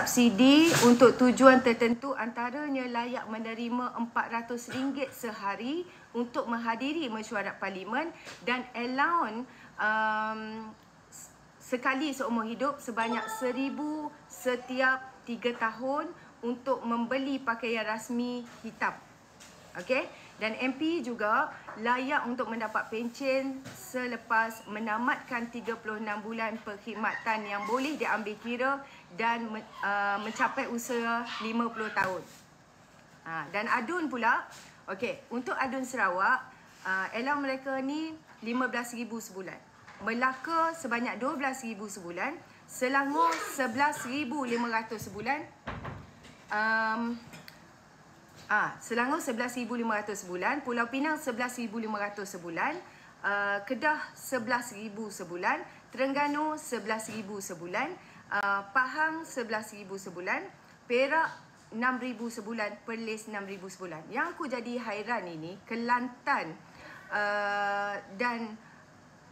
subsidi untuk tujuan tertentu, antaranya layak menerima RM400 sehari untuk menghadiri mesyuarat parlimen dan allowance sekali seumur hidup sebanyak RM1,000 setiap 3 tahun untuk membeli pakaian rasmi hitam. Okey, dan MP juga layak untuk mendapat pencen selepas menamatkan 36 bulan perkhidmatan yang boleh diambil kira dan mencapai usia 50 tahun. Dan adun pula, okey, untuk adun Sarawak, allowance mereka ni RM15,000 sebulan. Melaka sebanyak RM12,000 sebulan, Selangor RM11,500 sebulan. Selangor RM11,500 sebulan, Pulau Pinang RM11,500 sebulan, Kedah RM11,000 sebulan, Terengganu RM11,000 sebulan, Pahang RM11,000 sebulan, Perak RM6,000 sebulan, Perlis RM6,000 sebulan. Yang aku jadi hairan ini, Kelantan dan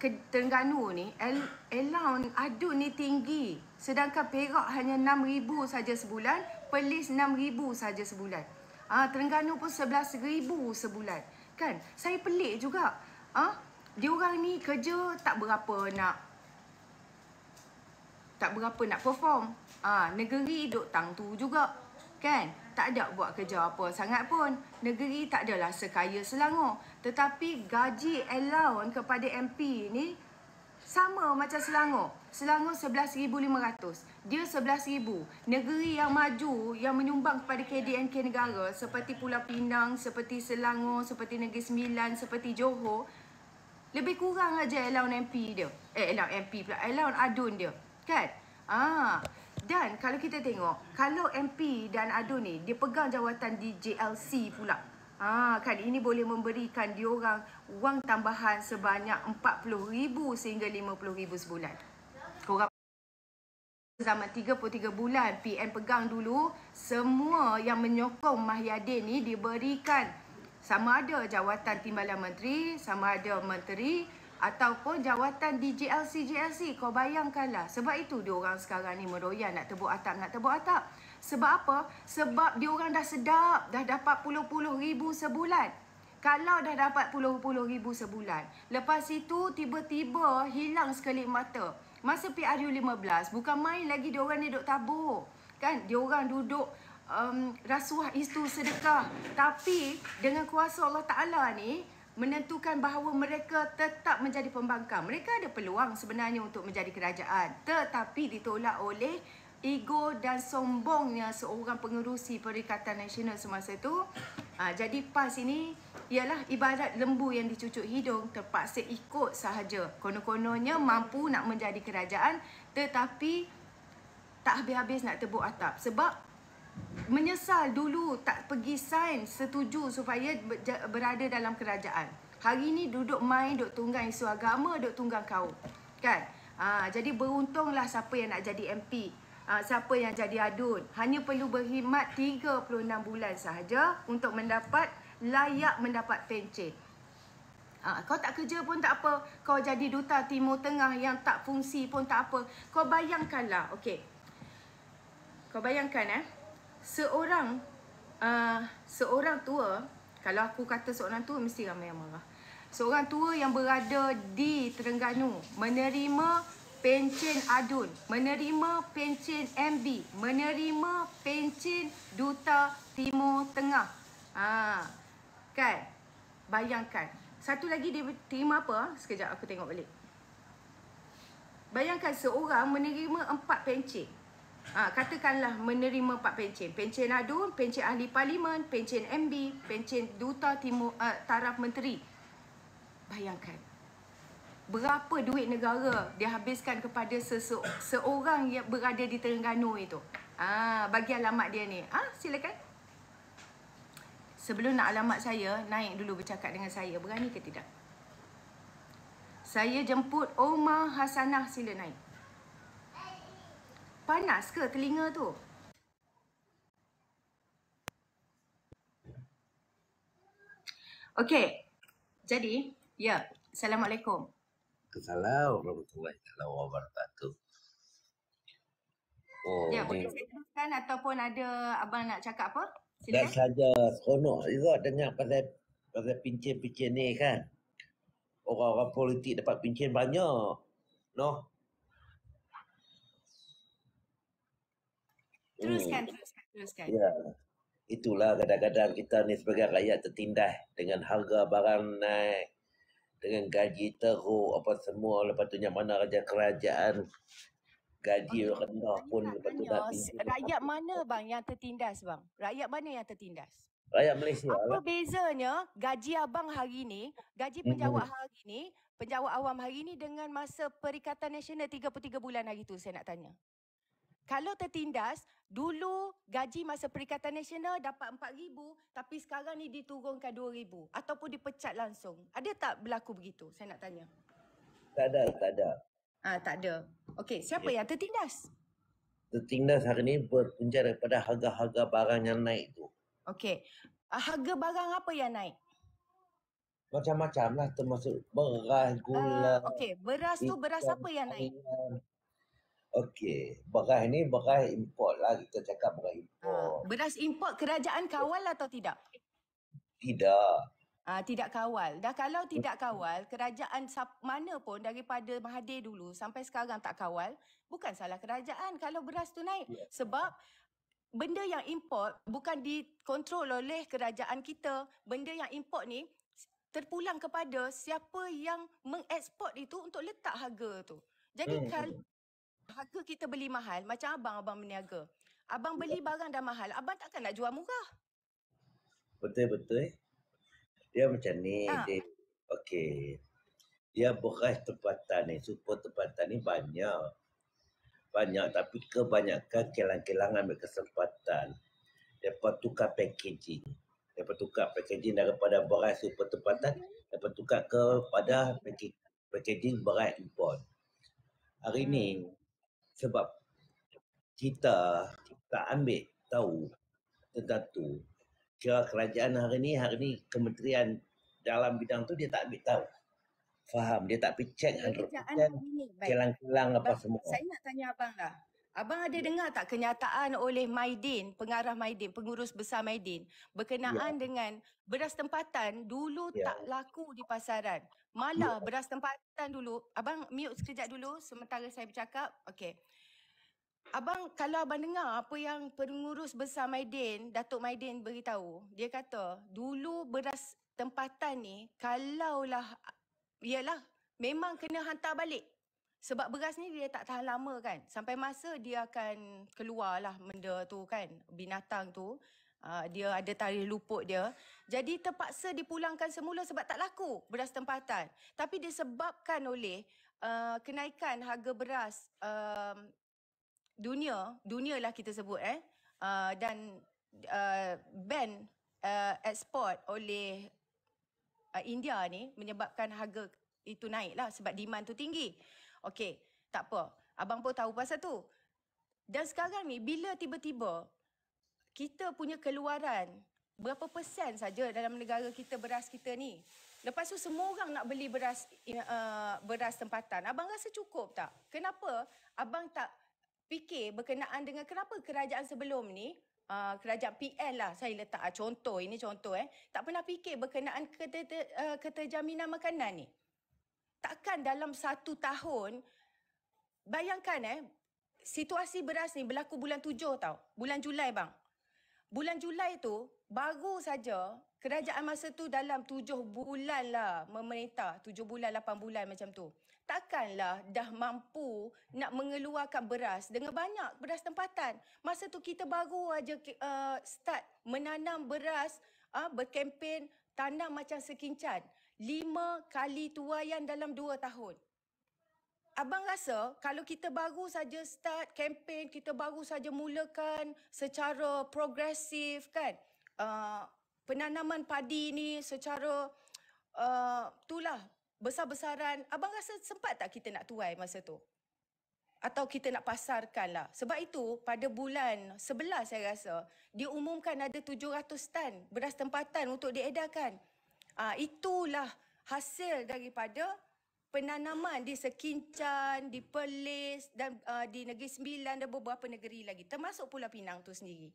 Terengganu ni allowance adun ni tinggi, sedangkan Perak hanya RM6,000 saja sebulan, Perlis RM6,000 saja sebulan. Terengganu pun RM11,000 sebulan. Kan? Saya pelik juga. Diorang ni kerja tak berapa nak perform. Negeri duk tang tu juga. Kan? Tak ada buat kerja apa sangat pun. Negeri tak adalah sekaya Selangor. Tetapi gaji allowance kepada MP ni sama macam Selangor. Selangor RM11,500. Dia RM11,000. Negeri yang maju, yang menyumbang kepada KDNK negara seperti Pulau Pinang, seperti Selangor, seperti Negeri Sembilan, seperti Johor, lebih kurang aja allowance MP dia. Allowance adun dia. Kan? Dan kalau kita tengok, kalau MP dan adun ni, dia pegang jawatan di JLC pula. Kan ini boleh memberikan diorang wang tambahan sebanyak RM40,000 sehingga RM50,000 sebulan. Korang zaman 33 bulan PN pegang dulu, semua yang menyokong Mahyadin ni diberikan sama ada jawatan timbalan menteri, sama ada menteri ataupun jawatan di JLC. Kau bayangkanlah. Sebab itu diorang sekarang ni meroyan nak tebuk atap. Sebab apa? Sebab diorang dah sedap, dah dapat puluh-puluh ribu sebulan. Kalau dah dapat puluh-puluh ribu sebulan, lepas itu tiba-tiba hilang sekelip mata. Masa PRU15, bukan main lagi diorang ni duk tabur. Kan? Diorang duduk rasuah istu sedekah. Tapi dengan kuasa Allah Ta'ala ni, menentukan bahawa mereka tetap menjadi pembangkang. Mereka ada peluang sebenarnya untuk menjadi kerajaan. Tetapi ditolak oleh ego dan sombongnya seorang pengerusi Perikatan Nasional semasa itu. Jadi PAS ini ialah ibarat lembu yang dicucuk hidung, terpaksa ikut sahaja. Konon-kononnya mampu nak menjadi kerajaan, tetapi tak habis-habis nak tebuk atap. Sebab menyesal dulu tak pergi sign setuju supaya berada dalam kerajaan. Hari ni duduk main, duk tunggang isu agama, duk tunggang kaum. Kan? Jadi beruntunglah siapa yang nak jadi MP. Siapa yang jadi adun. Hanya perlu berkhidmat 36 bulan sahaja untuk layak mendapat pencen. Kau tak kerja pun tak apa. Kau jadi duta Timur Tengah yang tak fungsi pun tak apa. Kau bayangkanlah. Okey. Kau bayangkan seorang tua, kalau aku kata seorang tua mesti ramai yang marah. Seorang tua yang berada di Terengganu menerima pencen adun, menerima pencen MB, menerima pencen duta Timur Tengah. Kan? Bayangkan. Satu lagi dia terima apa? Sekejap aku tengok balik. Bayangkan seorang menerima 4 pencen. Katakanlah menerima 4 pencen. Pencen adun, pencen ahli parlimen, pencen MB, pencen duta Timur taraf menteri. Bayangkan. Berapa duit negara dia habiskan kepada seorang yang berada di Terengganu itu. Bagi alamat dia ni. Silakan. Sebelum nak alamat saya, naik dulu bercakap dengan saya. Berani ke tidak? Saya jemput Omar Hasanah, sila naik. Panas ke telinga tu? Okey. Jadi, ya. Assalamualaikum. Assalamualaikum warahmatullahi wabarakatuh. Oh, Ya, ni boleh saya teruskan ataupun ada abang nak cakap apa? dah Silakan. saja seronok juga dengar pasal pincin-pincin ni kan. Orang-orang politik dapat pincin banyak. Noh. Teruskan. Ya. Itulah kadang-kadang kita ni sebagai rakyat tertindas dengan harga barang naik, dengan gaji teruk apa semua, lepas tu yang mana raja kerajaan gaji Okey, rendah saya pun nak lepas tu tanya, nak pincin. rakyat mana bang yang tertindas bang? Rakyat mana yang tertindas? Rakyat Malaysia Apa lah. bezanya gaji abang hari ni, gaji penjawat hari ni, penjawat awam hari ni dengan masa Perikatan Nasional 33 bulan hari tu, saya nak tanya. Kalau tertindas, dulu gaji masa Perikatan Nasional dapat 4,000 tapi sekarang ni diturunkan 2,000 ataupun dipecat langsung. Ada tak berlaku begitu? Saya nak tanya. Tak ada. Tak ada. Okey, siapa yang tertindas? Tertindas hari ni berpunca daripada harga-harga barang yang naik tu. Okey. Harga barang apa yang naik? Macam-macam lah, termasuk beras, gula. Okey, beras tu beras apa yang naik? Okey, beras ni beras import lah, kita cakap beras import. Beras import kerajaan kawal atau tidak? Tidak. Tidak kawal. Dah kalau tidak kawal, kerajaan mana pun daripada Mahathir dulu sampai sekarang tak kawal, bukan salah kerajaan kalau beras tu naik. Sebab benda yang import bukan dikontrol oleh kerajaan kita. Benda yang import ni terpulang kepada siapa yang mengeksport itu untuk letak harga tu. Jadi kalau harga kita beli mahal, macam abang berniaga. Abang beli barang dah mahal, abang takkan nak jual murah. Betul. Dia macam ni, dia okey. Dia beras tempatan ni, super tempatan ni banyak. Tapi kebanyakan kilang-kilang ambil kesempatan. Mereka tukar packaging. Daripada beras super tempatan, mereka tukar kepada packaging beras import. Hari ni, sebab kita tak ambil tahu tentang tu, kira kerajaan hari ni kementerian dalam bidang tu dia tak ambil tahu. Faham, dia tak pergi check 100% kilang-kilang apa semua. Saya nak tanya abang lah. Abang ada dengar tak kenyataan oleh Maidin, pengarah Maidin, pengurus besar Maidin, berkenaan dengan beras tempatan dulu tak laku di pasaran. Malah beras tempatan dulu, abang mute sekejap dulu sementara saya bercakap. Okey. Kalau abang dengar apa yang pengurus besar Maidin, Datuk Maidin beritahu, dia kata dulu beras tempatan ni kalaulah ialah memang kena hantar balik. Sebab beras ni dia tak tahan lama kan. Sampai masa dia akan keluarlah benda tu kan. Binatang tu. Dia ada tarikh luput dia. Jadi terpaksa dipulangkan semula sebab tak laku beras tempatan. Tapi disebabkan oleh kenaikan harga beras dunia lah kita sebut dan ban ekspor oleh India ni menyebabkan harga itu naik lah sebab demand tu tinggi. Okey, tak apa. Abang pun tahu pasal tu. Dan sekarang ni bila tiba-tiba kita punya keluaran berapa persen saja dalam negara kita beras kita ni. Lepas tu semua orang nak beli beras tempatan. Abang rasa cukup tak? Kenapa abang tak fikir berkenaan dengan kenapa kerajaan sebelum ni, kerajaan PN lah, saya letak contoh, ini contoh tak pernah fikir berkenaan keterjaminan makanan ni. Takkan dalam 1 tahun, bayangkan situasi beras ni berlaku bulan 7 tau, bulan Julai bang. Bulan Julai tu baru saja kerajaan masa tu dalam 7 bulan lah memerintah, 7 bulan 8 bulan macam tu. Takkanlah dah mampu nak mengeluarkan beras dengan banyak beras tempatan. Masa tu kita baru aja start menanam beras, berkempen tanam macam sekincan. 5 kali tuaian dalam 2 tahun. Abang rasa kalau kita baru saja start kempen, kita baru saja mulakan secara progresif kan, penanaman padi ni secara itulah besar-besaran, abang rasa sempat tak kita nak tuai masa tu? Atau kita nak pasarkan lah. Sebab itu pada bulan 11 saya rasa diumumkan ada 700 tan beras tempatan untuk diedarkan. Itulah hasil daripada penanaman di Sekincan, di Perlis dan di Negeri Sembilan dan beberapa negeri lagi. Termasuk Pulau Pinang tu sendiri.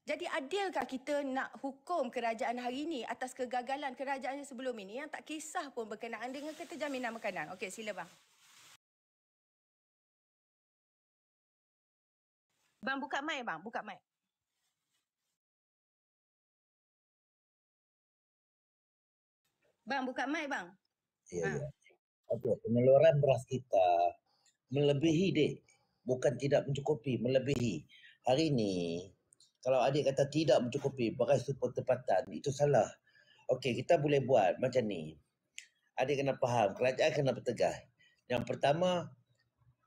Jadi adilkah kita nak hukum kerajaan hari ini atas kegagalan kerajaan sebelum ini yang tak kisah pun berkenaan dengan keterjaminan makanan? Okey, sila bang. Bang buka mic bang, buka mic. Bang buka mic bang. Ya. Okey, pengeluaran beras kita melebihi dek. Bukan tidak mencukupi, melebihi. Hari ni kalau adik kata tidak mencukupi beras super tempatan, itu salah. Okey, kita boleh buat macam ni. Adik kena faham, kerajaan kena bertegas. Yang pertama,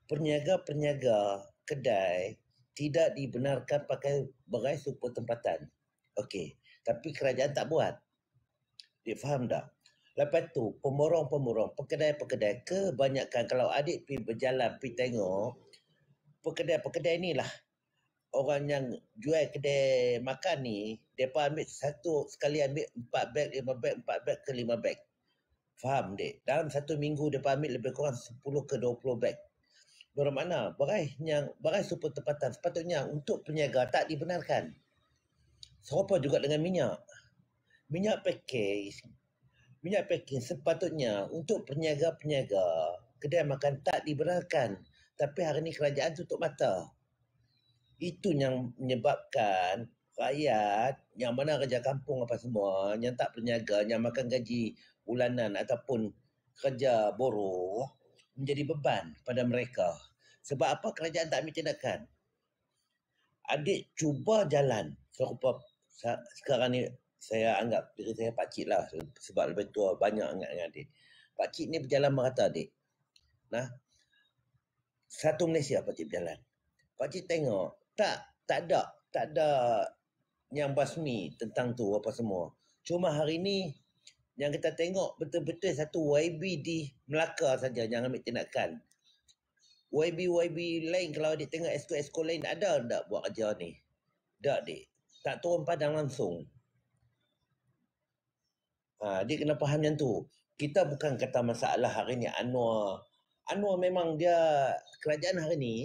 perniaga-perniaga kedai tidak dibenarkan pakai beras super tempatan. Okey, tapi kerajaan tak buat. Dia faham tak? Lepas tu, pemborong-pemborong, pekedai-pekedai, kebanyakan kalau adik pergi berjalan, pergi tengok, pekedai-pekedai ni lah orang yang jual kedai makan ni, mereka ambil sekali ambil 4 beg, 5 beg, 4 beg ke 5 beg. Faham dek? Dalam satu minggu mereka ambil lebih kurang 10 ke 20 beg. Bermakna beras super tempatan sepatutnya untuk peniaga tak dibenarkan. Serupa juga dengan minyak. Minyak packing sepatutnya untuk peniaga-peniaga kedai makan tak dibenarkan. Tapi hari ni kerajaan tutup mata. Itu yang menyebabkan rakyat yang mana kerja kampung apa semua, yang tak berniaga, yang makan gaji bulanan ataupun kerja buruh, menjadi beban pada mereka. Sebab apa kerajaan tak ambil tindakan? Adik cuba jalan. Sekarang ni saya anggap diri saya pakcik lah. Sebab lebih tua banyak angat dengan adik. Pakcik ni berjalan merata adik. Nah, satu Malaysia pakcik berjalan. Pakcik tengok tak ada yang basmi tentang tu apa semua. Cuma hari ni yang kita tengok betul-betul satu YB di Melaka saja yang ambil tindakan. YB lain kalau adik tengok esko-esko lain ada tak buat kerja ni? Tak dik. Tak turun padang langsung. Dia kena faham yang tu. Kita bukan kata masalah hari ni Anwar memang dia kerajaan hari ni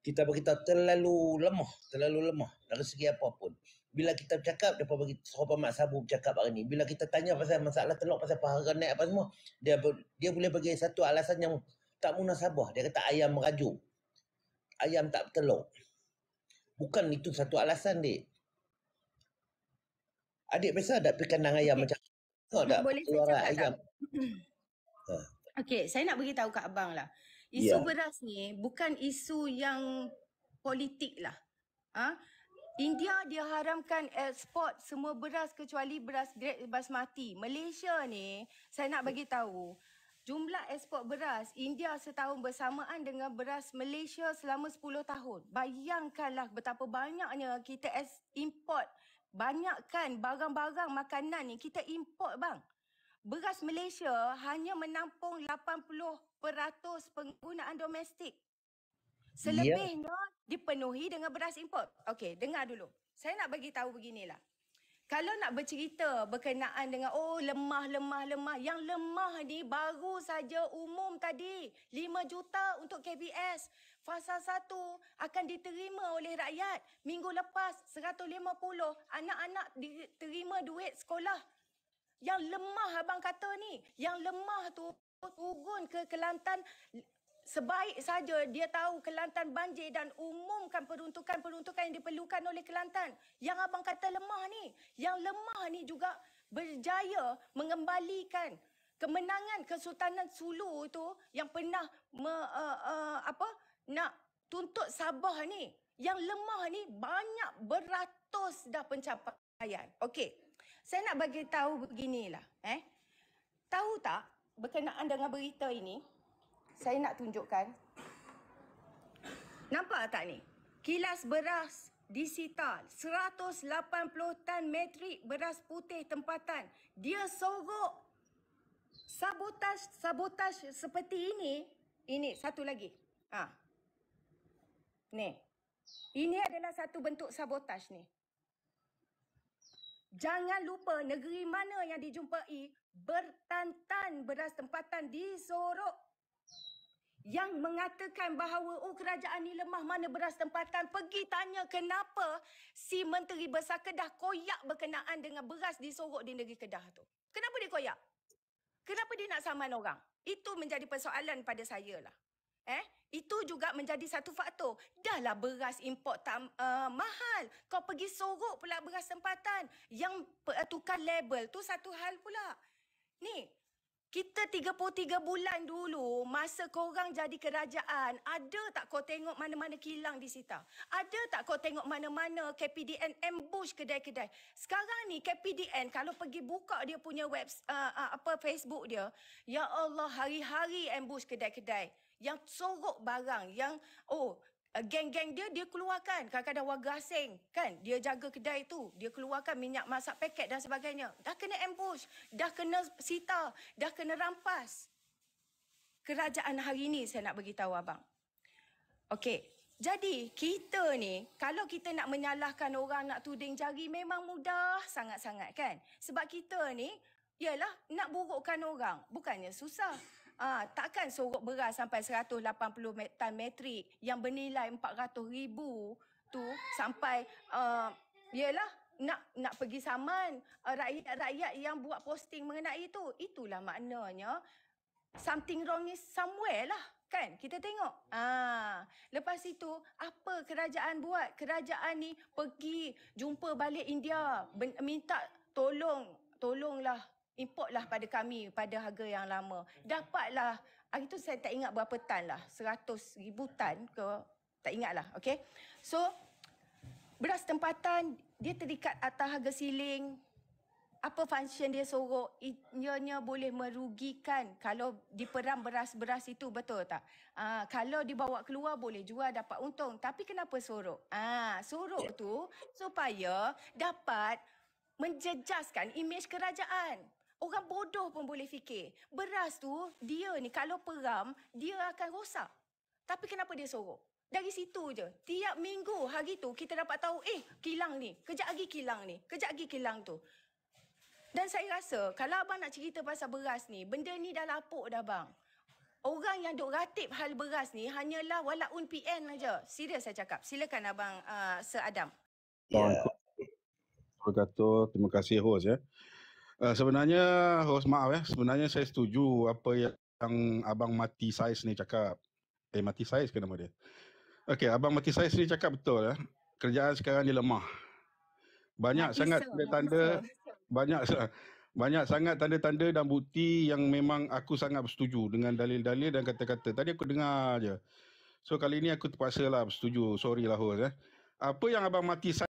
kita beritahu terlalu lemah dari segi apapun. Bila kita bercakap, dia bagi serupa Mak Sabu bercakap hari ni. Bila kita tanya pasal masalah telur, pasal harga naik apa semua, dia boleh bagi satu alasan yang tak munasabah. Dia kata ayam merajuk. Ayam tak bertelur. Bukan itu satu alasan, dik. Adik biasa tak pergi kandang ayam macam tak? Boleh saya cakap ayam. Okey, saya nak beritahu kat abang lah. Isu beras ni bukan isu yang politik lah. India dia haramkan ekspor semua beras kecuali beras grade basmati. Malaysia ni saya nak bagi tahu jumlah ekspor beras India setahun bersamaan dengan beras Malaysia selama 10 tahun. Bayangkanlah betapa banyaknya kita import. Banyakkan barang-barang makanan ni kita import bang. Beras Malaysia hanya menampung 80% penggunaan domestik. Selebihnya dipenuhi dengan beras import. Okey, dengar dulu. Saya nak bagi tahu beginilah. Kalau nak bercerita berkenaan dengan lemah. Yang lemah ni baru saja umum tadi. 5 juta untuk KBS. Fasa 1 akan diterima oleh rakyat. Minggu lepas 150 anak-anak diterima duit sekolah. Yang lemah abang kata ni. Yang lemah tu turun ke Kelantan. Sebaik saja dia tahu Kelantan banjir dan umumkan peruntukan-peruntukan yang diperlukan oleh Kelantan. Yang abang kata lemah ni. Yang lemah ni juga berjaya mengembalikan kemenangan Kesultanan Sulu itu yang pernah nak tuntut Sabah ni. Yang lemah ni banyak beratus dah pencapaian. Okey. Saya nak bagi tahu beginilah. Tahu tak berkenaan dengan berita ini? Saya nak tunjukkan. Nampak tak ni? Kilas beras disita 180 tan metrik beras putih tempatan. Dia sorok sabotaj seperti ini. Ini satu lagi. Ni. Ini adalah satu bentuk sabotaj ni. Jangan lupa negeri mana yang dijumpai bertantan beras tempatan di Sorok. Yang mengatakan bahawa kerajaan ni lemah, mana beras tempatan, pergi tanya kenapa si Menteri Besar Kedah koyak berkenaan dengan beras di Sorok di negeri Kedah tu. Kenapa dia koyak? Kenapa dia nak saman orang? Itu menjadi persoalan pada saya lah. Itu juga menjadi satu faktor. Dahlah beras import mahal. Kau pergi Sorok pula beras tempatan. Yang tukar label tu satu hal pula. Ni, kita 33 bulan dulu, masa korang jadi kerajaan, ada tak kau tengok mana-mana kilang di situ? Ada tak kau tengok mana-mana KPDN ambush kedai-kedai? Sekarang ni KPDN kalau pergi buka dia punya Facebook dia, ya Allah, hari-hari ambush kedai-kedai. Yang sorok barang, yang geng-geng dia keluarkan. Kadang-kadang warga asing kan, dia jaga kedai tu, dia keluarkan minyak masak paket dan sebagainya. Dah kena ambush, dah kena sita, dah kena rampas. Kerajaan hari ni saya nak beritahu abang. Okey, jadi kita ni, kalau kita nak menyalahkan orang, nak tuding jari, memang mudah sangat-sangat kan. Sebab kita ni, ialah nak burukkan orang, bukannya susah. Takkan sorok beras sampai 180 tan metrik yang bernilai 400,000 tu sampai ialah nak pergi saman rakyat-rakyat yang buat posting mengenai itu. Itulah maknanya something wrong is somewhere lah kan. Kita tengok. Lepas itu apa kerajaan buat? Kerajaan ni pergi jumpa balik India, minta tolonglah, importlah pada kami pada harga yang lama. Dapatlah, hari tu saya tak ingat berapa tan lah, 100,000 tan ke, tak ingat lah. Okay. So, beras tempatan, dia terikat atas harga siling. Apa function dia sorok? Ianya boleh merugikan kalau diperam beras-beras itu, betul tak? Kalau dibawa keluar boleh jual, dapat untung. Tapi kenapa sorok? Sorok tu supaya dapat menjejaskan imej kerajaan. Orang bodoh pun boleh fikir. Beras tu, dia ni kalau peram, dia akan rosak. Tapi kenapa dia sorok? Dari situ je. Tiap minggu hari tu kita dapat tahu, kilang ni, kejap lagi kilang ni, kejap lagi kilang tu. Dan saya rasa, kalau abang nak cerita pasal beras ni, benda ni dah lapuk dah bang. Orang yang duk ratib hal beras ni hanyalah walaun PN aja. Serius saya cakap. Silakan abang Sir Adam. Terima kasih host ya. Sebenarnya host maaf sebenarnya saya setuju apa yang abang Mati Saiz ni cakap. Mati Saiz ke nama dia? Okey, abang Mati Saiz ni cakap betul ya. Kerajaan sekarang ni lemah. Banyak sangat tanda-tanda, banyak sangat tanda-tanda dan bukti yang memang aku sangat bersetuju dengan dalil-dalil dan kata-kata. Tadi aku dengar je. So kali ni aku terpaksalah bersetuju. Sorry lah host Apa yang abang Mati Saiz